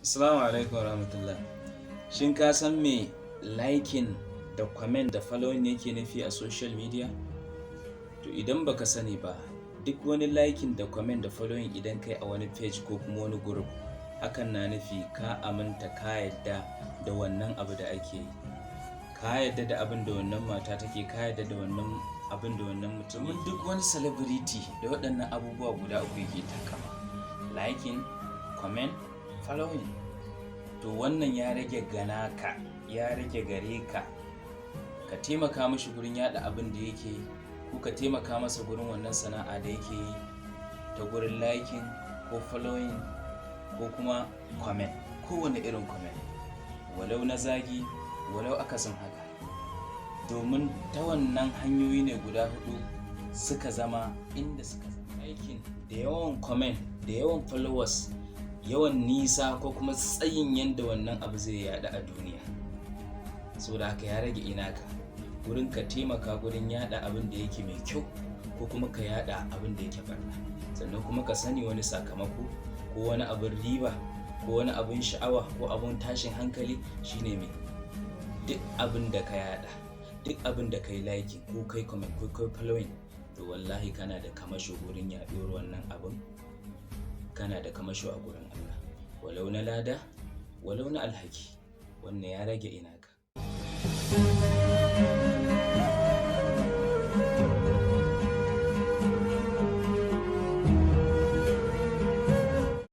Assalamu alaikum warahmatullah. Shin ka san me liking da comment da following yake nufi a social media? To idan baka sani ba, duk wani liking da comment da following idan kai a wani page ko kuma wani group, hakan na nufi ka aminta ka yadda da wannan abu da ake yi. Ka yadda da abin da wannan mata take, ka yadda da wannan abin da wannan mutum. Domin duk wani celebrity da waɗannan abubuwa guda uku yake takama. Liking, comment, following. To wannan ya rage ganaka, ya rage gare ka ka taimaka mashi gurin yada abin da yake yi, ko ka taimaka masa gurin wannan sana'a da yake yi ta gurin liking ko following ko kuma comment, kowane irin comment, walau na zagi walau akasin haka. Domin ta wannan hanyoyi ne guda hudu suka zama inda suka zama. Liking da yawan comment da yawan followers, yawan nisa ko kuma tsayin yanda wannan abu zai yada a duniya. Saboda haka ya rage inaka gurin ka taimaka gurin yada abin da yake mai kyau ko kuma ka yada abin da yake barna. Sannan kuma ka sani wani sakamako ko wani abin riba ko wani abin sha'awa ko abin tashin hankali shine mai duk abin da ka yada, duk abin da kai liking ko kai comment ko kai following, to wallahi kana da kamasho gurin yaɗuwar wannan abin, kana da kamasho a gurin Allah, walau na lada walau na alhaki. Wannan ya rage inaka.